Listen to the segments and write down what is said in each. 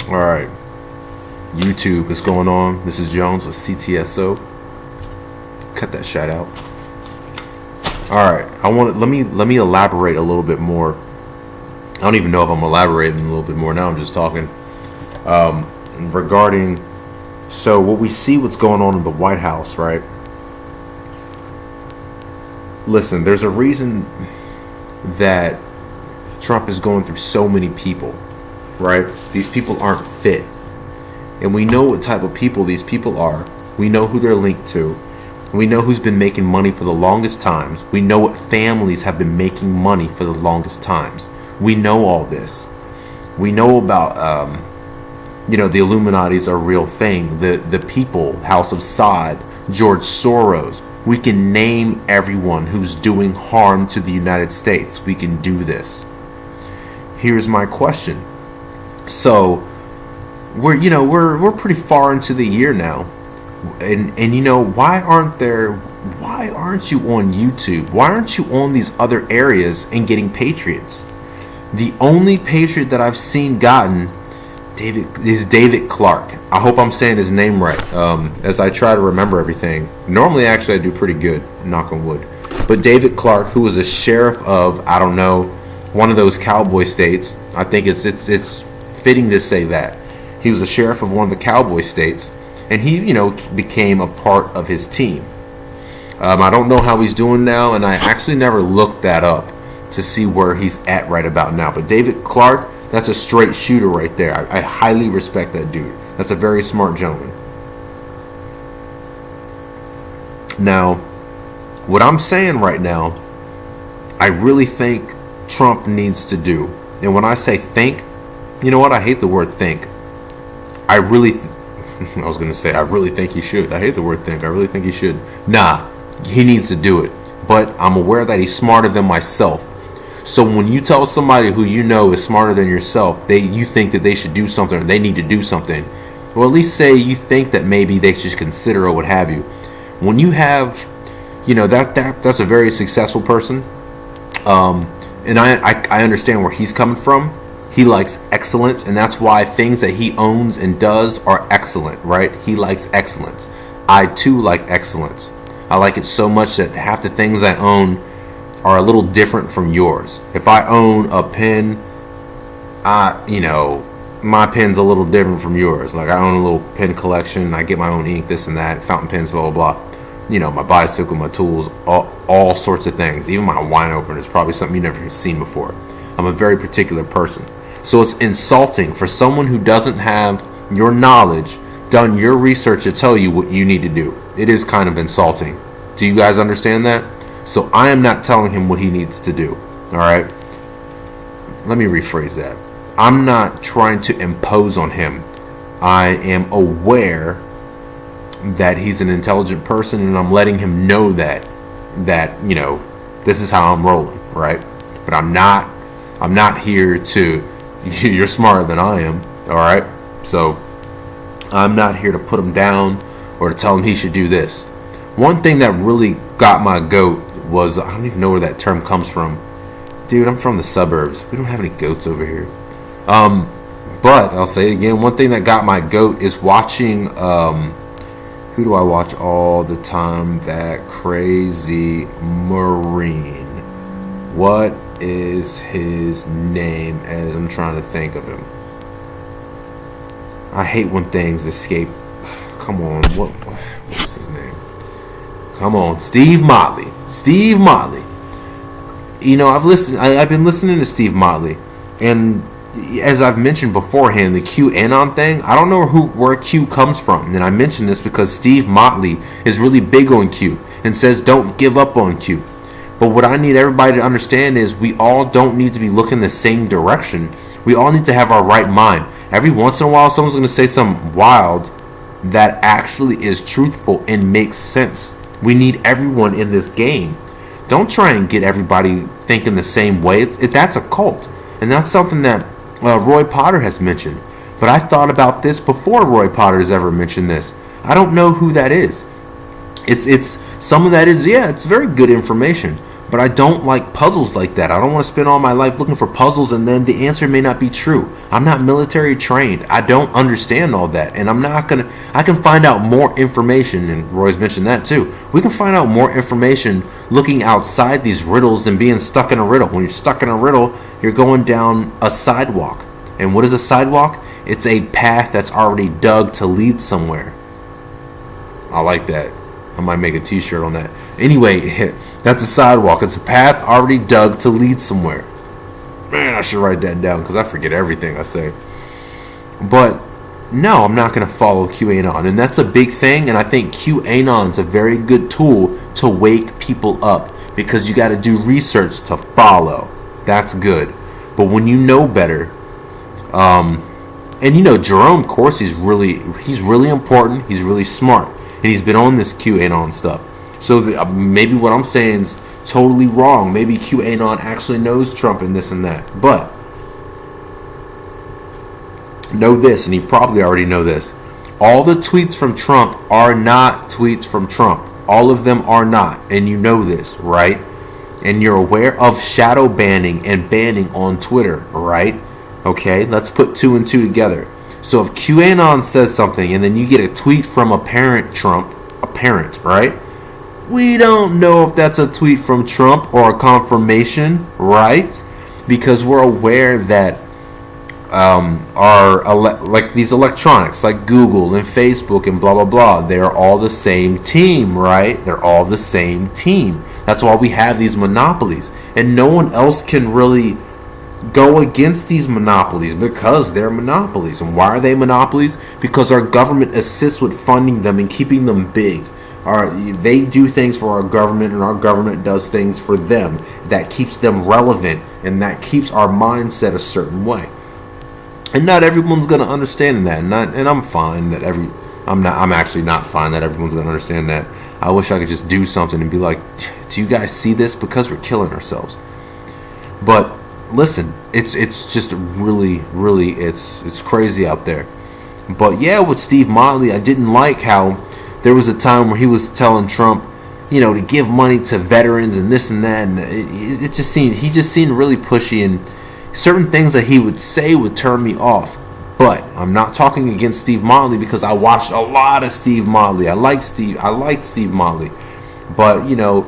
All right, YouTube is going on. This is Jones with C.T.S.O. Cut that shit out. All right, let me elaborate a little bit more. I don't even know if I'm elaborating a little bit more now. I'm just talking regarding. So what we see, what's going on in the White House, right? Listen, there's a reason that Trump is going through so many people, right? These people aren't fit. And we know what type of people these people are. We know who they're linked to. We know who's been making money for the longest times. We know what families have been making money for the longest times. We know all this. We know about, the Illuminati's are a real thing. The people, House of Saud, George Soros. We can name everyone who's doing harm to the United States. We can do this. Here's my question. So we're pretty far into the year now, and why aren't you on YouTube? Why aren't you on these other areas and getting patriots? The only patriot that I've seen gotten is David Clark. I hope I'm saying his name right. As I try to remember everything. Normally, actually, I do pretty good. Knock on wood. But David Clark, who was a sheriff of, I don't know, one of those cowboy states. I think it's fitting to say that he was a sheriff of one of the cowboy states, and he became a part of his team. I don't know how he's doing now, and I actually never looked that up to see where he's at right about now. But David Clark, that's a straight shooter right there. I highly respect that dude. That's a very smart gentleman. Now, what I'm saying right now, I really think Trump needs to do. And when I say think, you know what? I hate the word think. I really think he should. I hate the word think. I really think he should. Nah, he needs to do it. But I'm aware that he's smarter than myself. So when you tell somebody who you know is smarter than yourself, you think that they should do something or they need to do something, well, at least say you think that maybe they should consider or what have you. When you have, that's a very successful person, and I understand where he's coming from. He likes excellence, and that's why things that he owns and does are excellent, right? He likes excellence. I too like excellence. I like it so much that half the things I own are a little different from yours. If I own a pen, my pen's a little different from yours. Like I own a little pen collection. I get my own ink, this and that, fountain pens, blah, blah, blah. My bicycle, my tools, all sorts of things. Even my wine opener is probably something you've never seen before. I'm a very particular person. So it's insulting for someone who doesn't have your knowledge, done your research to tell you what you need to do. It is kind of insulting. Do you guys understand that? So I am not telling him what he needs to do. All right? Let me rephrase that. I'm not trying to impose on him. I am aware that he's an intelligent person, and I'm letting him know that this is how I'm rolling, right? But I'm not here to you're smarter than I am, all right? So I'm not here to put him down or to tell him he should do this. One thing that really got my goat was, I don't even know where that term comes from. Dude, I'm from the suburbs. We don't have any goats over here. But I'll say it again. One thing that got my goat is watching, who do I watch all the time? That crazy Marine. What is his name as I'm trying to think of him? I hate when things escape. Come on, what was his name? Come on, Steve Motley. Steve Motley. I've been listening to Steve Motley, and as I've mentioned beforehand, the QAnon thing, I don't know where Q comes from. And I mention this because Steve Motley is really big on Q and says don't give up on Q. But what I need everybody to understand is we all don't need to be looking the same direction. We all need to have our right mind. Every once in a while, someone's going to say something wild that actually is truthful and makes sense. We need everyone in this game. Don't try and get everybody thinking the same way. That's a cult. And that's something that Roy Potter has mentioned. But I thought about this before Roy Potter has ever mentioned this. I don't know who that is. It's some of that is, yeah, it's very good information. But I don't like puzzles like that. I don't want to spend all my life looking for puzzles and then the answer may not be true. I'm not military trained. I don't understand all that. And I can find out more information, and Roy's mentioned that too. We can find out more information looking outside these riddles than being stuck in a riddle. When you're stuck in a riddle, you're going down a sidewalk. And what is a sidewalk? It's a path that's already dug to lead somewhere. I like that. I might make a t-shirt on that. Anyway, that's a sidewalk. It's a path already dug to lead somewhere. Man, I should write that down because I forget everything I say. But no, I'm not going to follow QAnon. And that's a big thing. And I think QAnon's a very good tool to wake people up because you got to do research to follow. That's good. But when you know better, and you know, Jerome Corsi's he's really important. He's really smart. And he's been on this QAnon stuff. So maybe what I'm saying is totally wrong. Maybe QAnon actually knows Trump and this and that. But know this, and you probably already know this. All the tweets from Trump are not tweets from Trump. All of them are not. And you know this, right? And you're aware of shadow banning and banning on Twitter, right? Okay, let's put 2 and 2 together. So if QAnon says something and then you get a tweet from a parent Trump, right? We don't know if that's a tweet from Trump or a confirmation, right? Because we're aware that like these electronics, like Google and Facebook and blah, blah, blah, they're all the same team, right? They're all the same team. That's why we have these monopolies. And no one else can really go against these monopolies because they're monopolies. And why are they monopolies? Because our government assists with funding them and keeping them big. They do things for our government and our government does things for them. That keeps them relevant and that keeps our mindset a certain way. And not everyone's going to understand that. And I'm fine that I'm actually not fine that everyone's going to understand that. I wish I could just do something and be like, do you guys see this? Because we're killing ourselves. But listen, it's just really, really, it's crazy out there. But yeah, with Steve Motley, I didn't like how there was a time where he was telling Trump, you know, to give money to veterans and this and that, and he just seemed really pushy, and certain things that he would say would turn me off. But I'm not talking against Steve Motley because I watched a lot of Steve Motley. I liked Steve Motley. But, you know,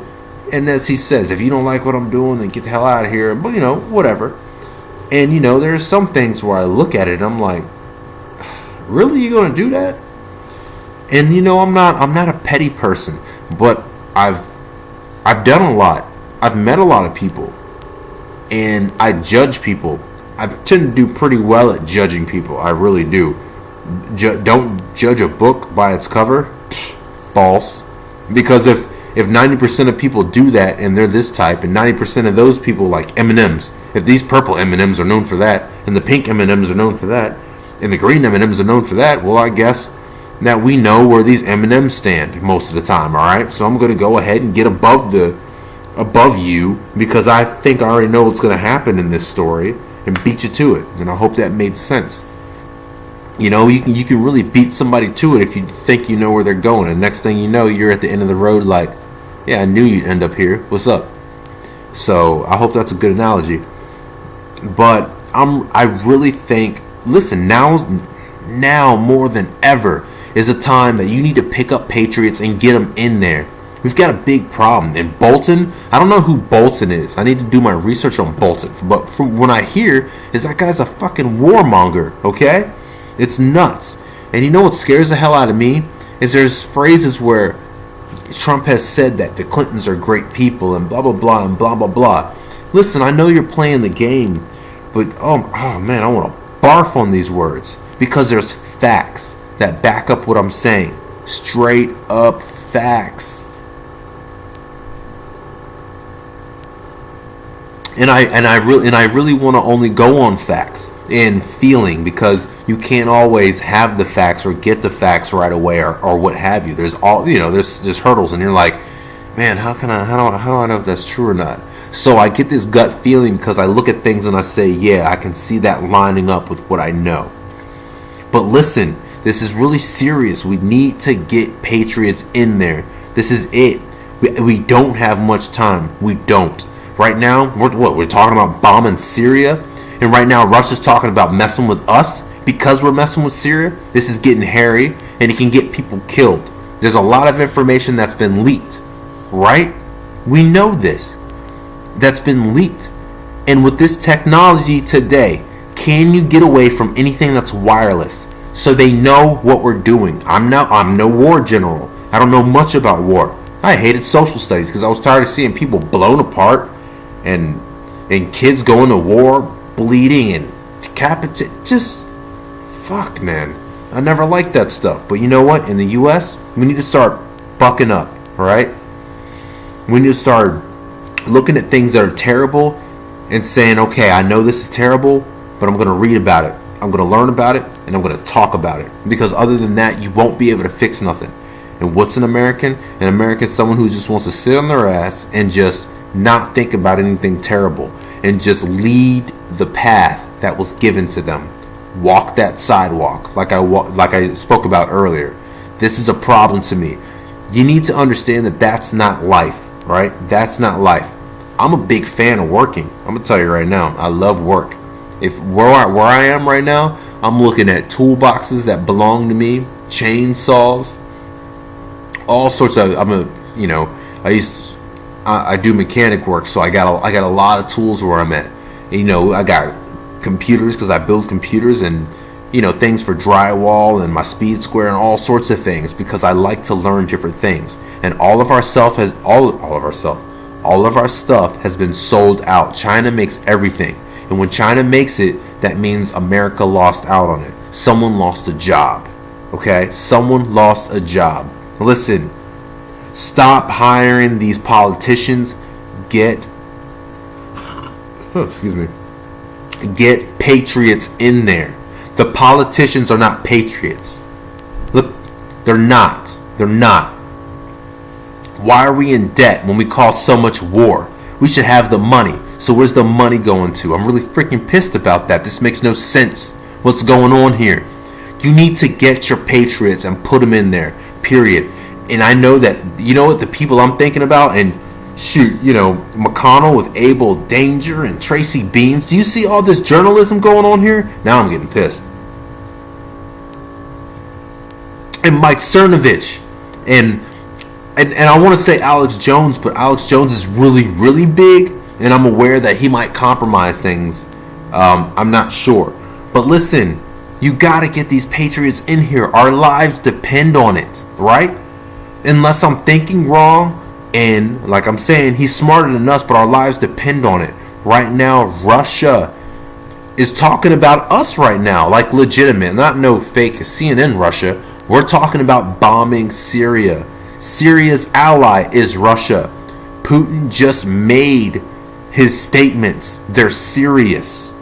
and as he says, if you don't like what I'm doing, then get the hell out of here. But, you know, whatever. And, you know, there's some things where I look at it and I'm like, really, you going to do that? And, you know, I'm not a petty person, but I've done a lot. I've met a lot of people. And I judge people. I tend to do pretty well at judging people. I really do. Don't judge a book by its cover. False. Because if 90% of people do that and they're this type, and 90% of those people like M&Ms, if these purple M&Ms are known for that, and the pink M&Ms are known for that, and the green M&Ms are known for that, well, I guess that we know where these M&Ms stand most of the time, all right? So I'm going to go ahead and get above you because I think I already know what's going to happen in this story and beat you to it. And I hope that made sense. You know, you can really beat somebody to it if you think you know where they're going, and next thing you know, you're at the end of the road like, yeah, I knew you'd end up here. What's up? So I hope that's a good analogy. But I really think, listen, now more than ever is a time that you need to pick up patriots and get them in there. We've got a big problem. And Bolton, I don't know who Bolton is. I need to do my research on Bolton. But from what I hear is that guy's a fucking warmonger, okay? It's nuts. And you know what scares the hell out of me? Is there's phrases where Trump has said that the Clintons are great people and blah, blah, blah, and blah, blah, blah. Listen, I know you're playing the game, but oh man, I want to barf on these words because there's facts that back up what I'm saying. Straight up facts. And I really want to only go on facts and feeling, because you can't always have the facts or get the facts right away or what have you. There's there's hurdles, and you're like, man, how do I know if that's true or not? So I get this gut feeling because I look at things and I say, yeah, I can see that lining up with what I know. But listen, this is really serious. We need to get patriots in there. This is it. We don't have much time. We don't. Right now, we're talking about bombing Syria, and right now Russia's talking about messing with us because we're messing with Syria. This is getting hairy, and it can get people killed. There's a lot of information that's been leaked, right? We know this. That's been leaked. And with this technology today, can you get away from anything that's wireless so they know what we're doing? I'm no war general. I don't know much about war. I hated social studies because I was tired of seeing people blown apart and kids going to war, bleeding and decapitated. Just fuck, man. I never liked that stuff. But you know what? In the U.S., we need to start bucking up, all right? We need to start looking at things that are terrible and saying, okay, I know this is terrible, but I'm going to read about it. I'm going to learn about it, and I'm going to talk about it. Because other than that, you won't be able to fix nothing. And what's an American? An American is someone who just wants to sit on their ass and just not think about anything terrible and just lead the path that was given to them. Walk that sidewalk like I spoke about earlier. This is a problem to me. You need to understand that that's not life, right? That's not life. I'm a big fan of working. I'm going to tell you right now, I love work. If where I am right now, I'm looking at toolboxes that belong to me, chainsaws, all sorts of. I do mechanic work, so I got a lot of tools where I'm at. I got computers because I build computers and things for drywall and my speed square and all sorts of things because I like to learn different things. And all of our stuff has been sold out. China makes everything. And when China makes it, that means America lost out on it. Someone lost a job. Okay? Someone lost a job. Listen, stop hiring these politicians. Get patriots in there. The politicians are not patriots. Look, they're not. They're not. Why are we in debt when we cause so much war? We should have the money. So where's the money going to? I'm really freaking pissed about that. This makes no sense. What's going on here? You need to get your patriots and put them in there. Period. And I know that, what the people I'm thinking about, and shoot, McConnell with Abel Danger and Tracy Beans. Do you see all this journalism going on here? Now I'm getting pissed. And Mike Cernovich. And I want to say Alex Jones, but Alex Jones is really, really big. And I'm aware that he might compromise things. I'm not sure. But listen, you got to get these patriots in here. Our lives depend on it, right? Unless I'm thinking wrong. And like I'm saying, he's smarter than us, but our lives depend on it. Right now, Russia is talking about us right now. Like legitimate, not no fake CNN Russia. We're talking about bombing Syria. Syria's ally is Russia. Putin just made his statements. They're serious.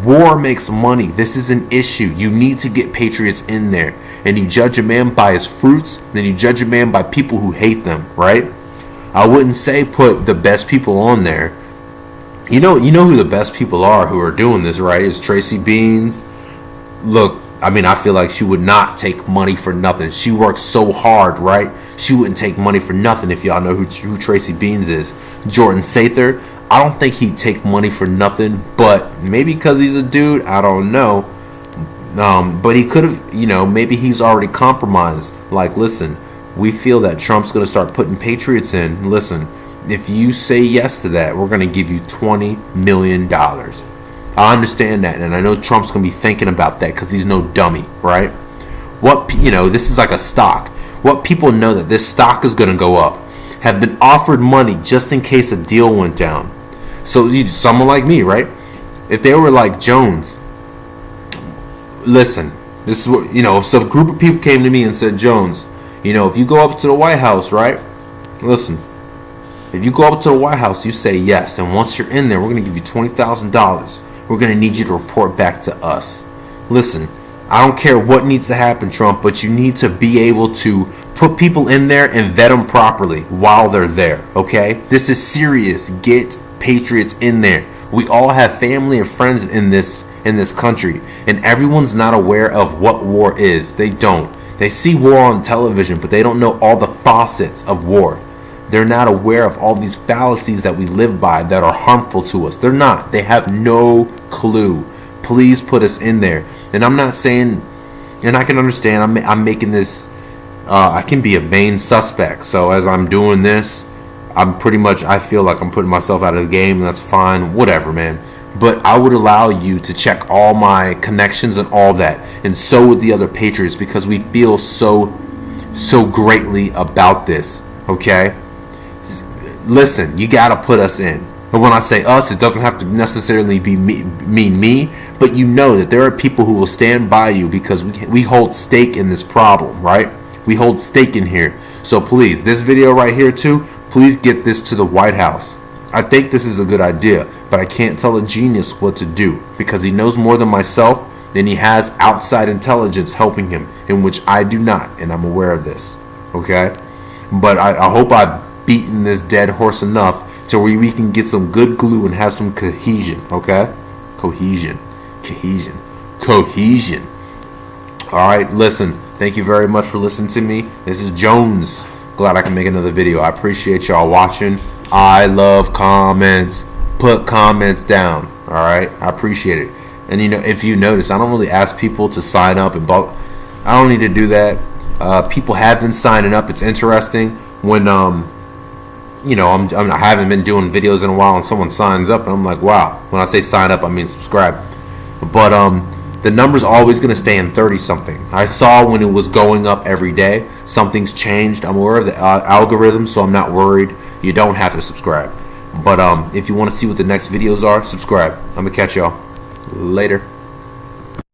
War makes money. This is an issue. You need to get patriots in there. And you judge a man by his fruits, then you judge a man by people who hate them, right? I wouldn't say put the best people on there. You know who the best people are who are doing this, right? Is Tracy Beans. Look, I feel like she would not take money for nothing. She works so hard, right? She wouldn't take money for nothing if y'all know who Tracy Beans is. Jordan Sather, I don't think he'd take money for nothing, but maybe because he's a dude, I don't know. But he could have, maybe he's already compromised. Like, listen, we feel that Trump's going to start putting patriots in. Listen, if you say yes to that, we're going to give you $20 million. I understand that, and I know Trump's going to be thinking about that because he's no dummy, right? This is like a stock. What people know that this stock is going to go up have been offered money just in case a deal went down. So someone like me, right? If they were like Jones, listen, this is what, if a group of people came to me and said, Jones, if you go up to the White House, right? Listen, if you go up to the White House, you say yes. And once you're in there, we're going to give you $20,000. We're going to need you to report back to us. Listen, I don't care what needs to happen, Trump, but you need to be able to put people in there and vet them properly while they're there, okay? This is serious. Get patriots in there. We all have family and friends in this country, and everyone's not aware of what war is. They don't. They see war on television, but they don't know all the facets of war. They're not aware of all these fallacies that we live by that are harmful to us. They're not. They have no clue. Please put us in there. And I'm not saying, and I can understand, I'm making this, I can be a main suspect. So as I'm doing this, I'm pretty much, I feel like I'm putting myself out of the game, and that's fine. Whatever, man. But I would allow you to check all my connections and all that. And so would the other Patriots, because we feel so greatly about this. Okay? Listen, you gotta put us in. And when I say us, it doesn't have to necessarily be me, but you know that there are people who will stand by you because we hold stake in this problem, right? We hold stake in here. So please, this video right here too, please get this to the White House. I think this is a good idea, but I can't tell a genius what to do because he knows more than myself, and he has outside intelligence helping him, in which I do not, and I'm aware of this. Okay? But I hope I've beaten this dead horse enough to where we can get some good glue and have some cohesion. Okay? Cohesion. Alright, listen. Thank you very much for listening to me. This is Jones. Glad I can make another video. I appreciate y'all watching. I love comments. Put comments down. Alright? I appreciate it. And you know, if you notice, I don't really ask people to sign up and I don't need to do that. People have been signing up. It's interesting when you know, I haven't been doing videos in a while and someone signs up and I'm like, wow. When I say sign up, I mean subscribe. But the number's always going to stay in 30 something. I saw when it was going up every day. Something's changed. I'm aware of the algorithm, so I'm not worried. You don't have to subscribe. But if you want to see what the next videos are, subscribe. I'm going to catch y'all later.